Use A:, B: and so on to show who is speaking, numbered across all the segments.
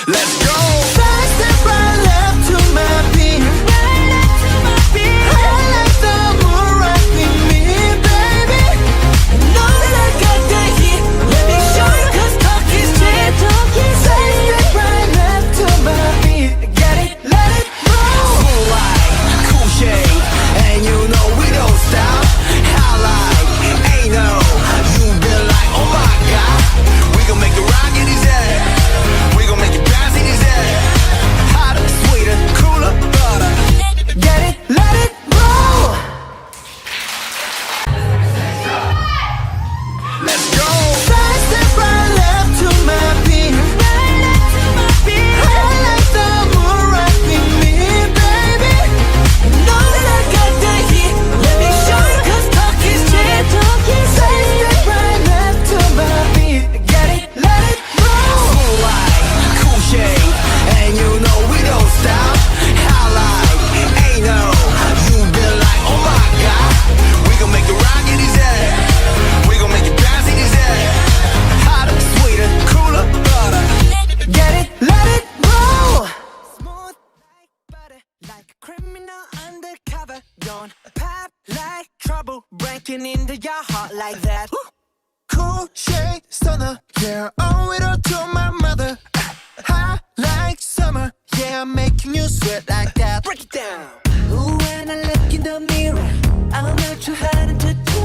A: Let's go. Side step right left to my beat. I like the moon right with me, baby. Know that I got the heat. Let me show you 'cause talk is cheap. Side step right left to my beat. Get it, let it roll. Cool light, cool shade, and you know we don't stop. High like, ain't no, you been like, oh my god. We gon' make it rock in his head. We gon' make it bounce in his head. Hotter, sweeter, cooler, butter. Get it, let it roll. Let's go. Side step right left to my beat. I like the moon right with me, baby. Know that I got the heat. Let me show you 'cause talk is cheap. Side step right left to my beat. Get it, let it roll. Cool light, cool shade, and you know we don't stop. High like, ain't no, you been like, oh my god. We gon' make it rock in his head. We gon' make it bounce in his head. Hotter, sweeter, cooler, butter. Get it, let it roll. Smooth like butter, like a criminal undercover. Don't pop like trouble, breaking into your heart like that. Cool shade stunner, yeah, owe it all to my mother. Hot like summer, yeah, I'm making you sweat like that. Break it down. Ooh, when I look in the mirror, I'm not too hard to do.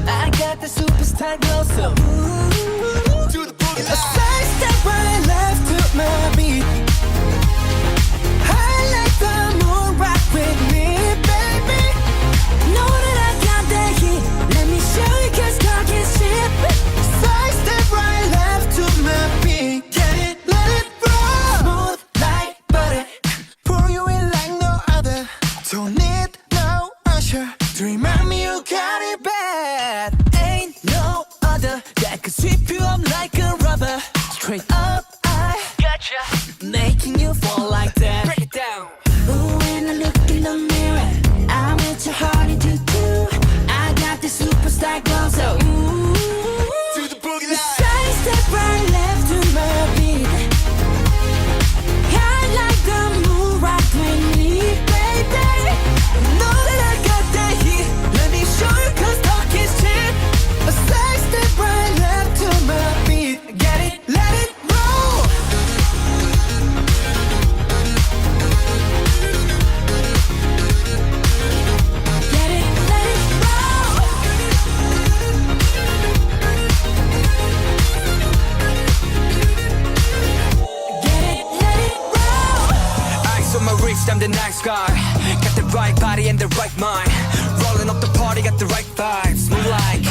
A: I got the superstar glow, so ooh, do the boogie line. A side step right left to my beat. I like the moon rock with me, baby. Know that I got the heat. Let me show you 'cause talk is cheap. Side step right left to my beat. Get it, let it roll. Smooth like butter, pour you in like no other. Don't need no usher to remind me you got it bad. Ain't no other that could sweep you up like a rubber. Straight up, I gotcha, making you fall like that. Break it down. Ooh, when I look in the mirror, I'm with your heart into two. I got the superstar glow, so ooh, do the boogie line. Side step right left to my beat. I like the moon rock with me, baby. Know that I got the heat. Let me show you 'cause talk is cheap. A side step right left to my beat. Get it, let it roll. Get it, let it roll. Get it, let it roll.
B: Ice on my wrist, I'm the nice guy. Got the right body and the right mind. Rolling up the party, got the right vibes. Move like